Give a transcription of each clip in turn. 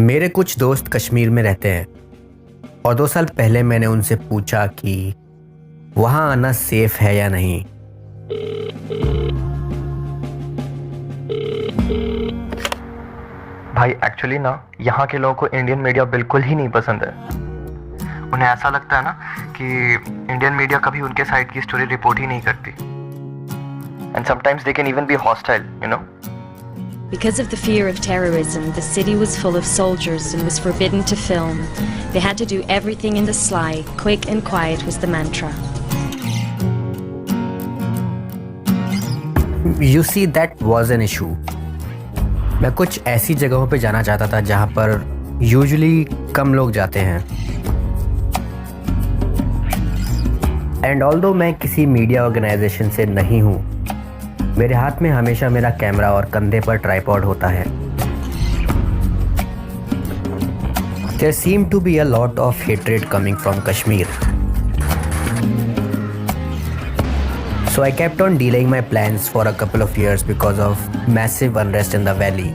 मेरे कुछ दोस्त कश्मीर में रहते हैं और 2 साल पहले मैंने उनसे पूछा कि वहाँ आना सेफ है या नहीं। भाई एक्चुअली ना यहाँ के लोगों को इंडियन मीडिया बिल्कुल ही नहीं पसंद है। उन्हें ऐसा लगता है ना कि इंडियन मीडिया कभी उनके साइड की स्टोरी रिपोर्ट ही नहीं करती। And sometimes they can even be hostile, you know. Because of the fear of terrorism, the city was full of soldiers and was forbidden to film. They had to do everything in the sly. Quick and quiet was the mantra. You see, that was an issue. मैं कुछ ऐसी जगहों पे जाना चाहता था जहाँ पर यूजुअली कम लोग जाते हैं। एंड ऑल्दो मैं किसी मीडिया ऑर्गेनाइजेशन से नहीं हूँ, मेरे हाथ में हमेशा मेरा कैमरा और कंधे पर ट्राइपॉड होता है। There seemed to be a lot of hatred coming from Kashmir. So I kept on delaying my plans for a couple of years because of massive unrest in the valley.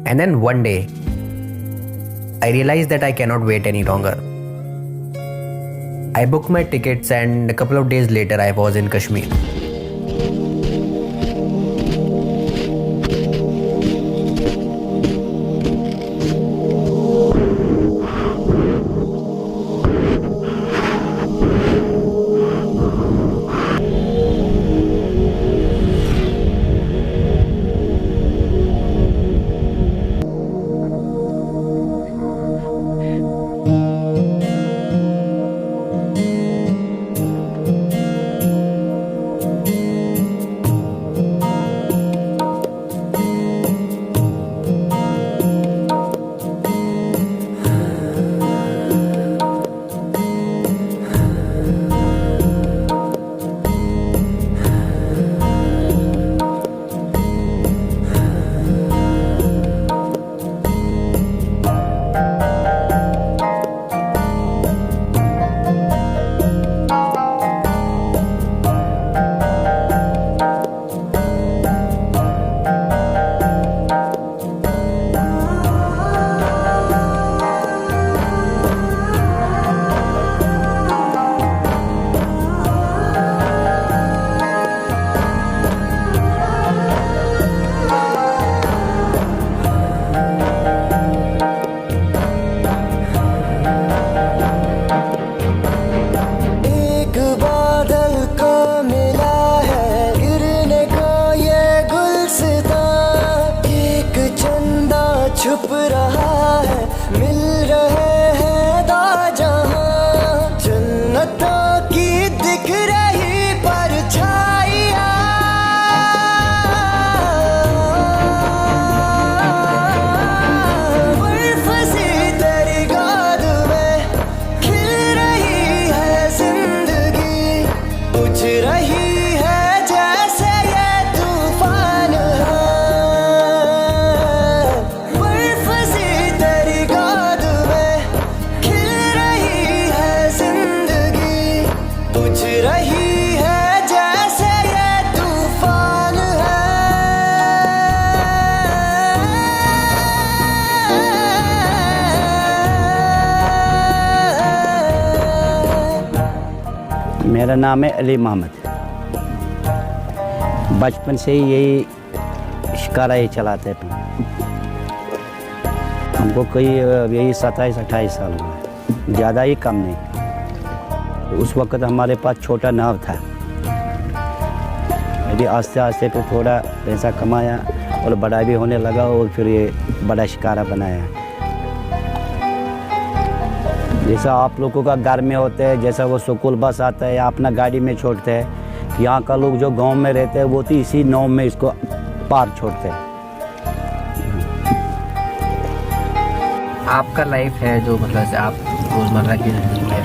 And then one day, I realized that I cannot wait any longer. I booked my tickets and a couple of days later I was in Kashmir. छुप रहा है, मिल रहे हैं दाजहां, जन्नतों की दिख रही परछाइयां। बर्फ सी तेरी गोद में खिल रही है जिंदगी, पूछ रही है जैसे ये तूफान है। रही है जैसे ये तूफान है। मेरा नाम है अली मोहम्मद। बचपन से ही यही शिकारा ही चलाते हैं। हमको कोई यही 27-28 साल हुआ है, ज़्यादा ही कम नहीं। उस वक़्त हमारे पास छोटा नाव था। यदि आस्ते आस्ते फिर थोड़ा पैसा कमाया और बड़ा भी होने लगा और फिर ये बड़ा शिकारा बनाया। जैसा आप लोगों का घर में होता है, जैसा वो स्कूल बस आता है या अपना गाड़ी में छोड़ते हैं, यहाँ का लोग जो गांव में रहते हैं वो तो इसी नाव में इसको पार छोड़ते हैं। आपका लाइफ है जो मतलब आप रोज़मर्रा की ज़िंदगी है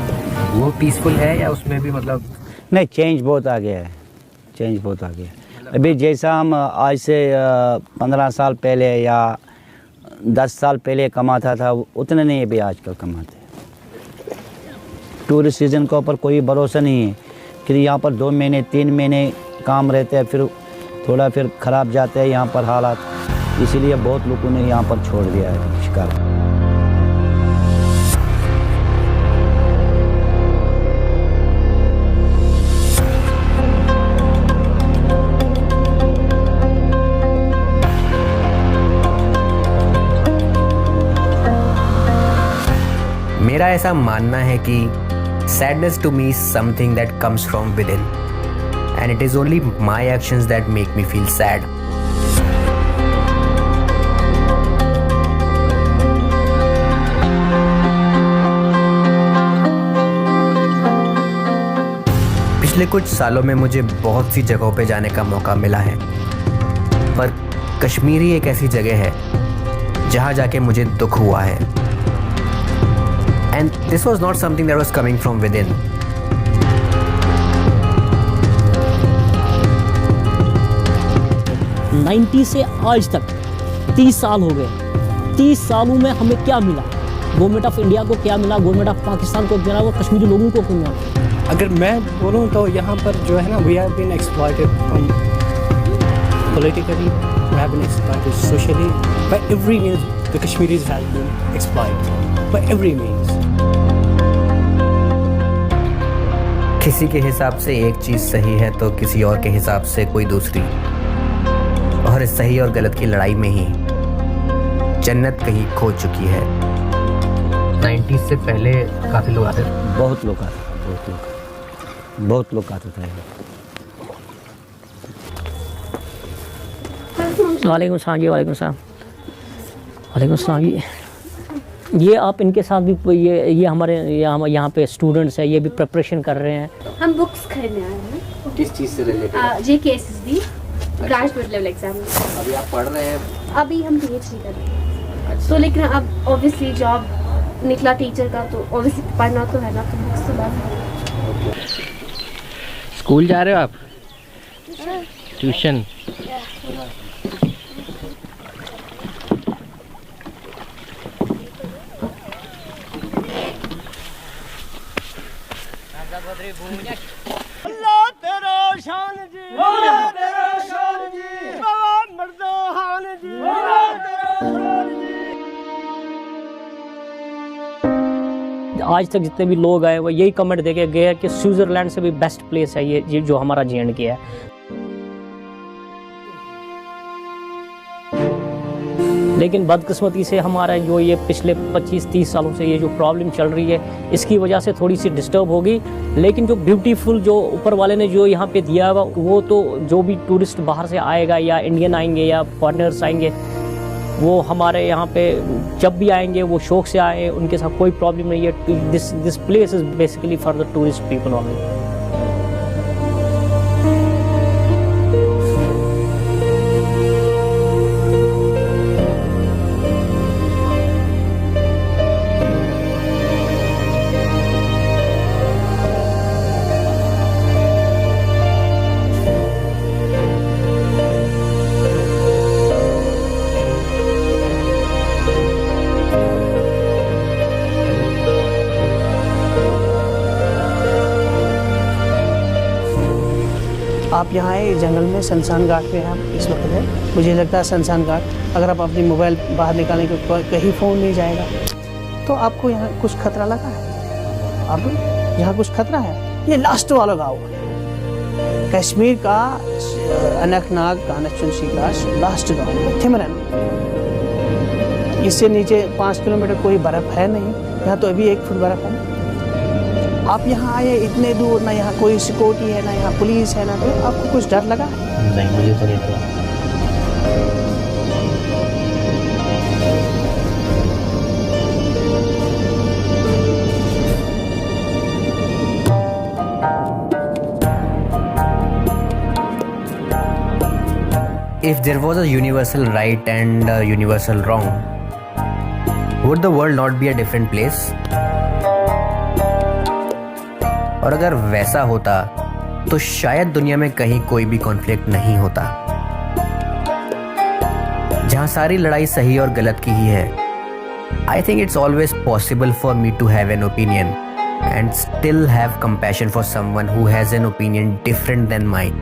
वो पीसफुल है या उसमें भी मतलब? नहीं, चेंज बहुत आ गया है, चेंज बहुत आ गया है। अभी जैसा हम आज से 15 साल पहले या 10 साल पहले कमाता था उतने नहीं अभी आजकल कमाते। टूरिस्ट सीज़न के ऊपर कोई भरोसा नहीं है कि यहाँ पर 2 महीने 3 महीने काम रहते हैं, फिर थोड़ा फिर ख़राब जाते हैं यहाँ पर हालात, इसीलिए बहुत लोगों ने यहाँ पर छोड़ दिया है। शिकार। मेरा ऐसा मानना है कि sadness to me is something that comes from within, and it is only my actions that make me feel sad. पिछले कुछ सालों में मुझे बहुत सी जगहों पे जाने का मौका मिला है, पर कश्मीर ही एक ऐसी जगह है जहाँ जाके मुझे दुख हुआ है। And this was not something that was coming from within. Ninety से आज तक 30 साल हो गए। 30 सालों में हमें क्या मिला? गवर्नमेंट ऑफ इंडिया को क्या मिला? गवर्नमेंट ऑफ पाकिस्तान को क्या मिला? वो कश्मीरी लोगों को क्या मिला? अगर मैं बोलूँ तो यहाँ पर जो है ना, we have been exploited politically, we have been exploited socially, by every means the Kashmiris have been exploited, by every means. किसी के हिसाब से एक चीज सही है तो किसी और के हिसाब से कोई दूसरी, और इस सही और गलत की लड़ाई में ही जन्नत कहीं खो चुकी है। 90s से पहले काफी लोग आते थे। बहुत लोग आते थे। वालेकुम सलाम जी, वालेकुम सलाम, वालेकुम सलाम जी। ये आप इनके साथ भी ये हमारे यहाँ पे स्टूडेंट्स हैं, ये भी प्रिपरेशन कर रहे हैं। हम बुक्स खरीदने आए हैं। किस चीज से related? JKSSB graduate level exam. अभी आप पढ़ रहे हैं? अभी हम PhD कर रहे हैं। तो लेकिन अब ऑब्वियसली जॉब निकला टीचर का, तो ऑब्वियसली पढ़ना तो है ना, तो बुक्स तो बात है। स्कूल जा रहे हो आप? ट्यूशन? आज तक जितने भी लोग आए वो यही कमेंट देके गए हैं कि स्विट्जरलैंड से भी बेस्ट प्लेस है ये जो हमारा JNK है। लेकिन बदकिस्मती से हमारा जो ये पिछले 25-30 सालों से ये जो प्रॉब्लम चल रही है, इसकी वजह से थोड़ी सी डिस्टर्ब होगी। लेकिन जो ब्यूटीफुल जो ऊपर वाले ने जो यहाँ पे दिया हुआ, वो तो जो भी टूरिस्ट बाहर से आएगा या इंडियन आएंगे या फॉरेनर्स आएंगे, वो हमारे यहाँ पे जब भी आएंगे वो शौक से आए, उनके साथ कोई प्रॉब्लम नहीं है। This place is basically for the tourist people only. आप यहाँ आए जंगल में, शमशान घाट पे आप इस वक्त है। मुझे लगता है शमशान घाट, अगर आप अपनी मोबाइल बाहर निकालें तो कहीं फ़ोन नहीं जाएगा, तो आपको यहाँ कुछ खतरा लगा है? अब यहाँ कुछ खतरा है? ये लास्ट वाला गाँव है कश्मीर का, अनंतनाग कानाचुनशी का लास्ट गाँव है, थिमरन। इससे नीचे 5 किलोमीटर कोई बर्फ़ है नहीं, यहाँ तो अभी 1 फुट बर्फ़ है। आप यहाँ आए इतने दूर, ना यहाँ कोई सिक्योरिटी है, ना यहाँ पुलिस है, ना, तो आपको कुछ डर लगा? नहीं, मुझे तो नहीं लगा। If there was a universal right and a universal wrong, would the world not be a different place? और अगर वैसा होता तो शायद दुनिया में कहीं कोई भी कॉन्फ्लिक्ट नहीं होता। जहां सारी लड़ाई सही और गलत की ही है। I think it's always possible for me to have an opinion and still have compassion for someone who has an opinion different than mine.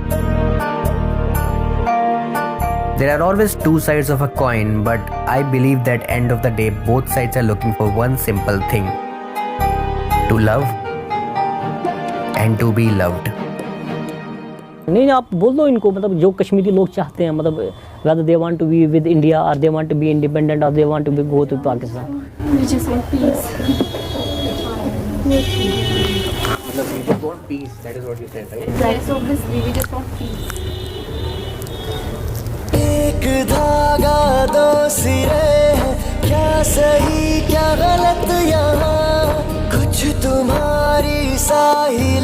There are always two sides of a coin, but I believe that end of the day both sides are looking for one simple thing: to love and to be loved. नहीं आप बोल दो इनको, मतलब जो कश्मीरी लोग चाहते हैं, मतलब whether they want to be with India or they want to be independent or they want to be go to Pakistan. We just want peace. मतलब we just want peace. That is what you said, right? Yes, obviously we just want peace. एक धागा दो सिरे है, क्या सही क्या गलत यहाँ, कुछ तुम्हारी सा ही